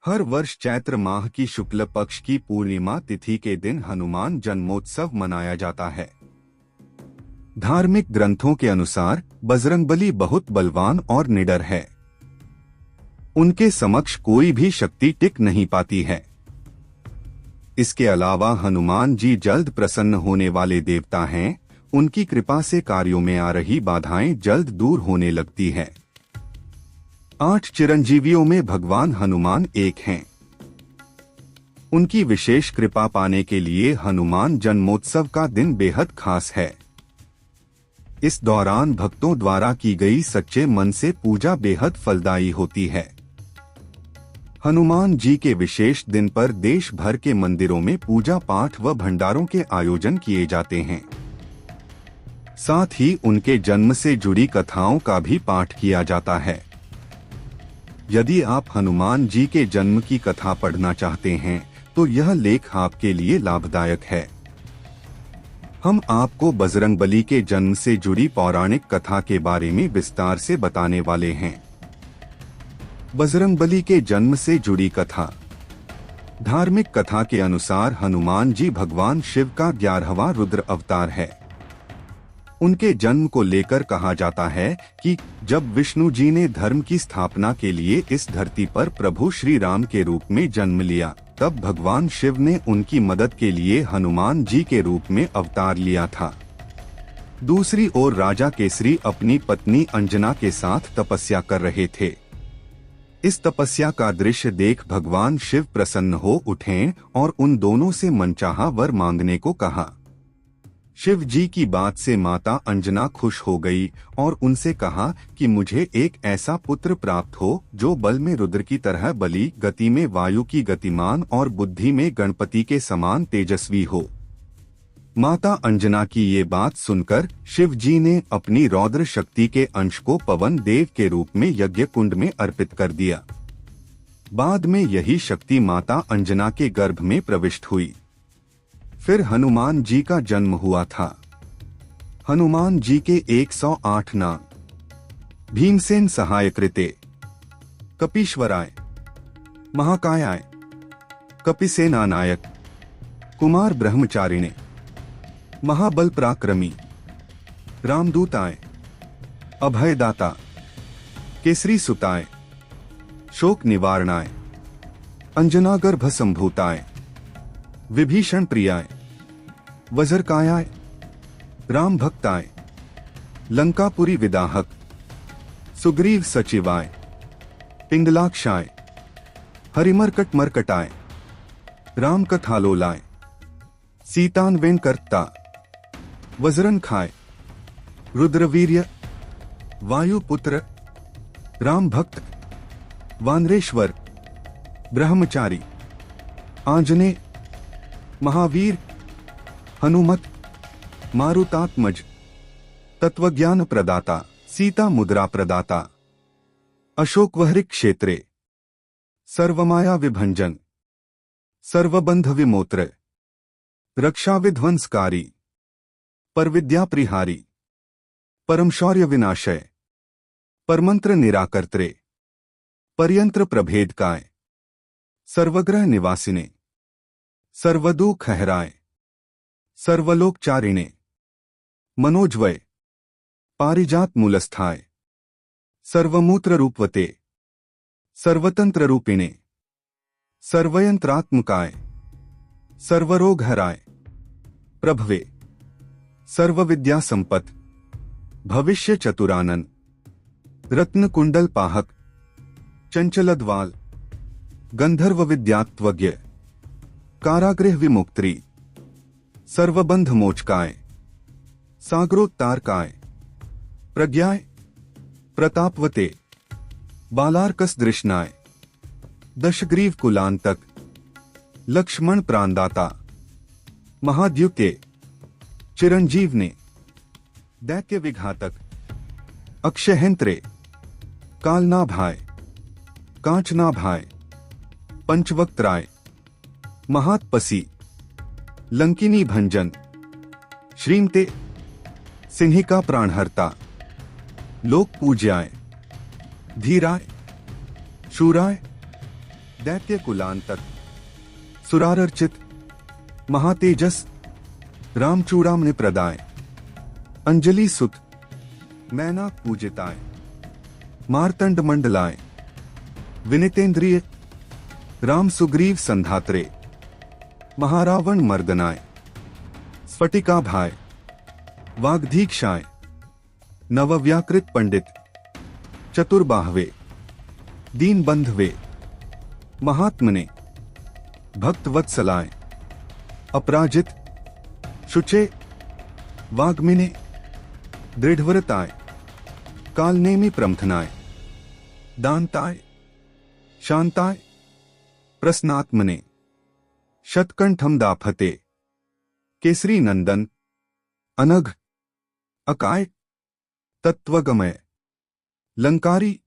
हर वर्ष चैत्र माह की शुक्ल पक्ष की पूर्णिमा तिथि के दिन हनुमान जन्मोत्सव मनाया जाता है। धार्मिक ग्रंथों के अनुसार बजरंगबली बहुत बलवान और निडर है। उनके समक्ष कोई भी शक्ति टिक नहीं पाती है। इसके अलावा हनुमान जी जल्द प्रसन्न होने वाले देवता हैं। उनकी कृपा से कार्यों में आ रही बाधाएं जल्द दूर होने लगती हैं। 8 चिरंजीवियों में भगवान हनुमान एक हैं। उनकी विशेष कृपा पाने के लिए हनुमान जन्मोत्सव का दिन बेहद खास है। इस दौरान भक्तों द्वारा की गई सच्चे मन से पूजा बेहद फलदायी होती है। हनुमान जी के विशेष दिन पर देश भर के मंदिरों में पूजा पाठ व भंडारों के आयोजन किए जाते हैं। साथ ही उनके जन्म से जुड़ी कथाओं का भी पाठ किया जाता है। यदि आप हनुमान जी के जन्म की कथा पढ़ना चाहते हैं तो यह लेख आपके लिए लाभदायक है। हम आपको बजरंगबली के जन्म से जुड़ी पौराणिक कथा के बारे में विस्तार से बताने वाले हैं। बजरंगबली के जन्म से जुड़ी कथा। धार्मिक कथा के अनुसार हनुमान जी भगवान शिव का 11वां रुद्र अवतार है। उनके जन्म को लेकर कहा जाता है कि जब विष्णु जी ने धर्म की स्थापना के लिए इस धरती पर प्रभु श्री राम के रूप में जन्म लिया, तब भगवान शिव ने उनकी मदद के लिए हनुमान जी के रूप में अवतार लिया था। दूसरी ओर राजा केसरी अपनी पत्नी अंजना के साथ तपस्या कर रहे थे। इस तपस्या का दृश्य देख भगवान शिव प्रसन्न हो उठे और उन दोनों से मनचाहा वर मांगने को कहा। शिव जी की बात से माता अंजना खुश हो गई और उनसे कहा कि मुझे एक ऐसा पुत्र प्राप्त हो जो बल में रुद्र की तरह बली, गति में वायु की गतिमान और बुद्धि में गणपति के समान तेजस्वी हो। माता अंजना की ये बात सुनकर शिव जी ने अपनी रौद्र शक्ति के अंश को पवन देव के रूप में यज्ञ कुंड में अर्पित कर दिया। बाद में यही शक्ति माता अंजना के गर्भ में प्रविष्ट हुई। फिर हनुमान जी का जन्म हुआ था। हनुमान जी के 108 नाम: भीमसेन सहायकृते, कपीश्वराय, महाकायाय, कपिसेनानायक, कुमार ब्रह्मचारिणे, महाबल पराक्रमी, रामदूताय, अभयदाता, केसरी सुताय, शोक निवारणाय, अंजनागर्भ संभूताय, विभीषण प्रियाय, वज्रकायाय, राम भक्ताय, लंकापुरी विदाहक, सुग्रीव सचिवाय, पिंगलाक्षाय, हरिमर्कट मर्कटाय, राम कथालोलाय, सीतान्वेन कर्ता, वज्रनखाय, रुद्रवीर्य, वायुपुत्र, राम भक्त, वानरेश्वर, ब्रह्मचारी, आंजनेय, महावीर, हनुमत, मारुतात्मज, तत्वज्ञान प्रदाता, सीता मुद्रा प्रदाता, अशोकवहरिक क्षेत्रे, सर्वमाया विभंजन, सर्वबंध विमोत्र, रक्षा विध्वंसकारी, परविद्या प्रिहारी, परम शौर्य विनाशय, परमंत्र निराकर्त्रे, पर्यंत्र प्रभेदकाय, सर्वग्रह निवासिने, सर्वदुख हराय, सर्वलोकचारिणे, मनोजवय, पारिजात मूलस्थाय, सर्वमूत्र रूपवते, सर्वतंत्र रूपिणे, सर्वयंत्रात्मकाय, सर्वरोग हराय, प्रभवे, सर्वविद्या संपत, भविष्य चतुरानन, रत्न कुंडल पाहक, चंचलद्वाल, गंधर्व विद्यात्वज्ञ, कारागृह विमुक्त्री, सर्वबंध मोचकाय, सागरोत्तारकाय, प्रज्ञाय, प्रतापवते, बालार्कस दृष्णाय, दशग्रीव कुलांतक, लक्ष्मण प्राणदाता, महाद्युते, चिरंजीवने, दैत्य विघातक, अक्षयहंत्रे, कालनाभाय, कांचनाभाय, पंचवक्त्राय, महात्पसी, लंकिनी भंजन, श्रीमते, सिंहिका प्राणहर्ता, लोक पूज्याय, धीराय, शूराय, दैत्य कुलांतर, सुरारर्चित, महातेजस, रामचूड़ामणि प्रदाय, अंजलि सुत, मैना पूजिताय, मार्तंड मंडलाय, विनितेन्द्रिय, राम सुग्रीव संधात्रे, महारावण मर्दनाय, स्फटिकाभाय, वाग्धीक्षाय, नवव्याकृत पंडित, चतुर्बाहवे, दीनबंधवे, महात्मने, भक्तवत्सलाय, अपराजित, शुचे, वाग्मिने, दृढ़व्रताय, कालनेमी प्रमथनाय, दान्ताय, शांताय, प्रसन्नात्मने, शतकंठम दाफते, केसरी नंदन, अनघ, अकाय, तत्वगमय, लंकारी,